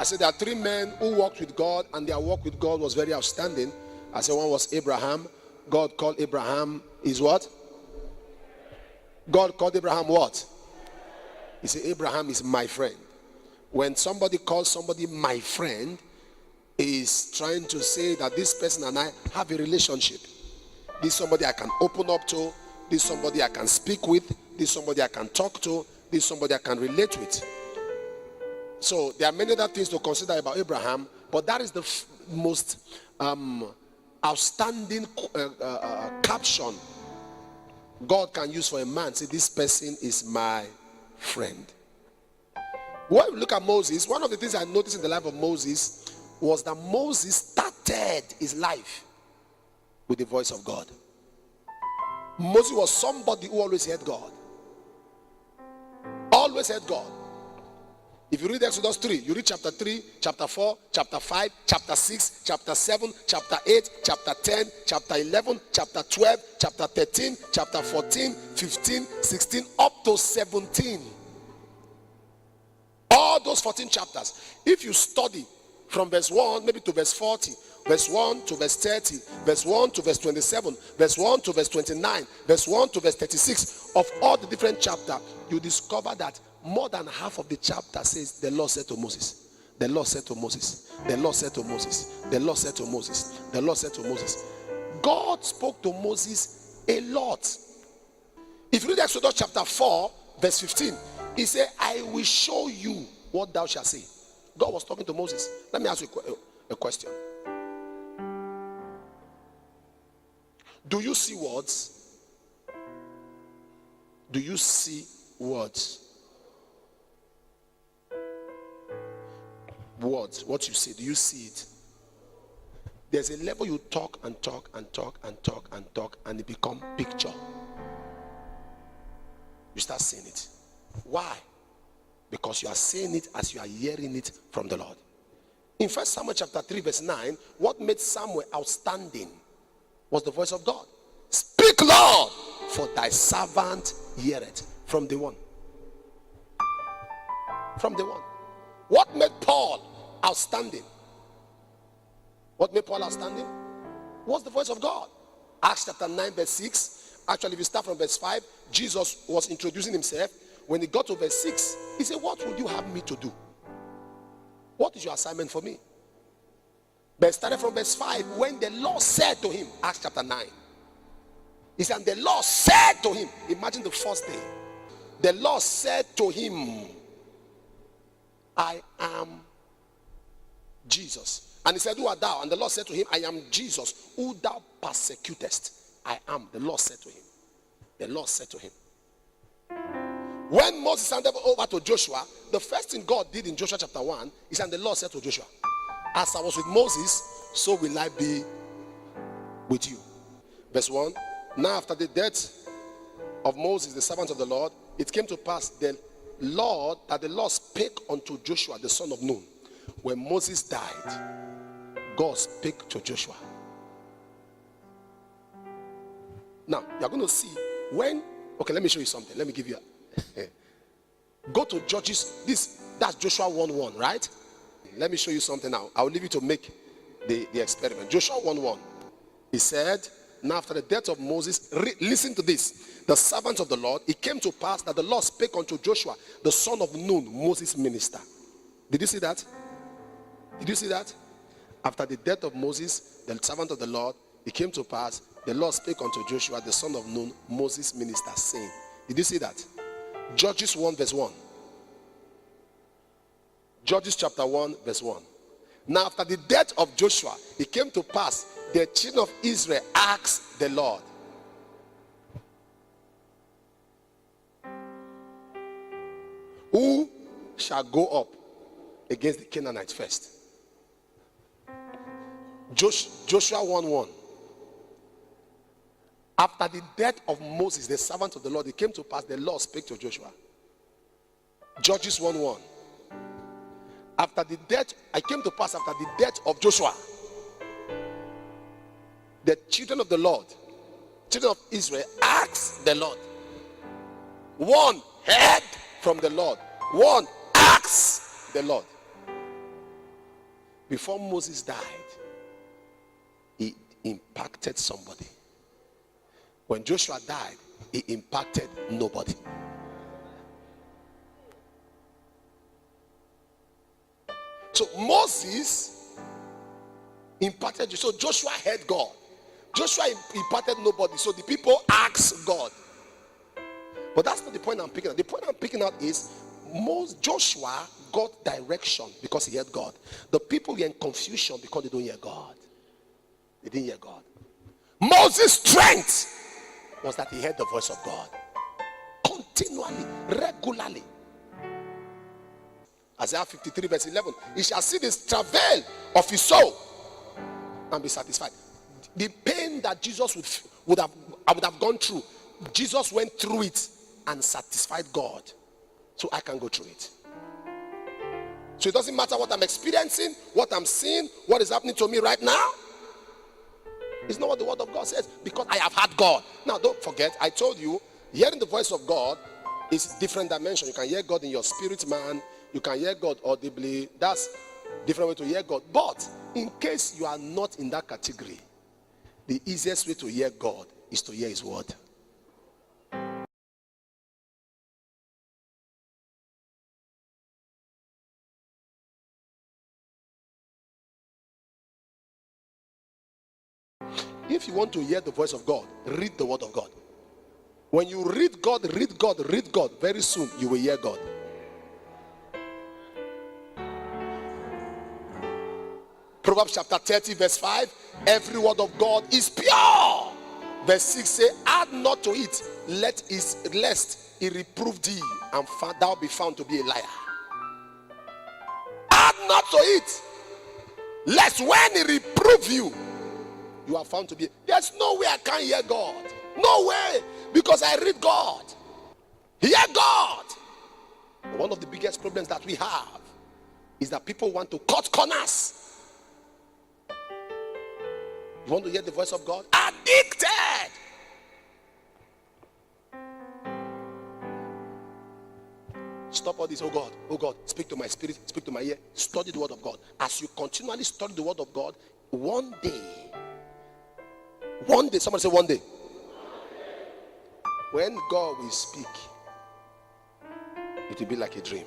I said there are three men who walked with God, and their walk with God was very outstanding. I said one was Abraham. God called Abraham is what? God called Abraham what? He said Abraham is my friend. When somebody calls somebody my friend, is trying to say that this person and I have a relationship. This is somebody I can open up to. This is somebody I can speak with. This is somebody I can talk to. This is somebody I can relate with. So there are many other things to consider about Abraham, but that is the most outstanding caption God can use for a man. Say, this person is my friend. When we look at Moses, one of the things I noticed in the life of Moses was that Moses started his life with the voice of God. Moses was somebody who always heard God. Always heard God. If you read Exodus 3, you read chapter 3, chapter 4, chapter 5, chapter 6, chapter 7, chapter 8, chapter 10, chapter 11, chapter 12, chapter 13, chapter 14, 15, 16, up to 17. All those 14 chapters, if you study from verse 1 maybe to verse 40, verse 1 to verse 30, verse 1 to verse 27, verse 1 to verse 29, verse 1 to verse 36, of all the different chapters, you discover that more than half of the chapter says the Lord said to Moses, the Lord said to Moses, the Lord said to Moses, the Lord said to Moses, the Lord said to Moses. God spoke to Moses a lot. If you read Exodus chapter 4 verse 15, he said, I will show you what thou shalt say. God was talking to Moses. Let me ask you a question. Do you see words? Do you see words? Words, what you see, do you see it? There's a level you talk and talk and talk and talk and talk, and it becomes picture. You start seeing it. Why? Because you are saying it as you are hearing it from the Lord. In 1 Samuel chapter 3 verse 9, what made Samuel outstanding was the voice of God. Speak, Lord, for thy servant heareth. From the one. From the one. What made Paul outstanding? What made Paul outstanding? Was the voice of God. Acts chapter 9 verse 6. Actually, if you start from verse 5, Jesus was introducing himself. When he got to verse 6, he said, what would you have me to do? What is your assignment for me? But started from verse 5, when the Lord said to him, Acts chapter 9. He said, and the Lord said to him, imagine the first day. The Lord said to him, I am Jesus. And he said, who art thou? And the Lord said to him, I am Jesus, who thou persecutest. I am. The Lord said to him. The Lord said to him. When Moses handed over to Joshua, the first thing God did in Joshua chapter 1 is, and the Lord said to Joshua, as I was with Moses, so will I be with you. Verse 1, now after the death of Moses, the servant of the Lord, it came to pass that the Lord spake unto Joshua, the son of Nun. When Moses died, God spake to Joshua. Now, you're going to see when, okay, let me show you something. Let me give you go to Judges, that's Joshua 1:1, right? Let me show you something now. I'll leave you to make the experiment. Joshua 1:1. He said, now after the death of Moses, listen to this. The servant of the Lord, it came to pass that the Lord spake unto Joshua, the son of Nun, Moses' minister. Did you see that? Did you see that? After the death of Moses, the servant of the Lord, it came to pass, the Lord spake unto Joshua, the son of Nun, Moses' minister, saying. Did you see that? Judges 1 verse 1. Judges chapter 1 verse 1. Now after the death of Joshua, it came to pass, the children of Israel asked the Lord, who shall go up against the Canaanites first? Joshua 1:1. After the death of Moses, the servant of the Lord, it came to pass, the Lord spake to Joshua. Judges 1:1. After the death, I came to pass after the death of Joshua, the children of the Lord, children of Israel, asked the Lord. One heard from the Lord, one asked the Lord. Before Moses died, he impacted somebody. When Joshua died, he impacted nobody. So Moses imparted. So Joshua heard God. Joshua imparted nobody. So the people asked God. But that's not the point I'm picking out. The point I'm picking out is Joshua got direction because he heard God. The people were in confusion because they don't hear God. They didn't hear God. Moses' strength was that he heard the voice of God continually, regularly. Isaiah 53 verse 11. He shall see the travail of his soul and be satisfied. The pain that Jesus would have gone through, Jesus went through it and satisfied God. So I can go through it. So it doesn't matter what I'm experiencing, what I'm seeing, what is happening to me right now. It's not what the word of God says, because I have had God. Now don't forget, I told you, hearing the voice of God is different dimension. You can hear God in your spirit, man. You can hear God audibly. That's different way to hear God. But in case you are not in that category, the easiest way to hear God is to hear his word. If you want to hear the voice of God, read the word of God. When you read God, very soon you will hear God. Proverbs chapter 30 verse 5, every word of God is pure. Verse 6 say, add not to it, lest he reprove thee, and thou be found to be a liar. Add not to it, lest when he reprove you, you are found to be. There's no way I can't hear God. No way, because I read God. Hear God. But one of the biggest problems that we have is that people want to cut corners. You want to hear the voice of God? Addicted. Stop all this. Oh God, speak to my spirit, speak to my ear. Study the word of God. As you continually study the word of God, one day, somebody say one day. When God will speak, it will be like a dream.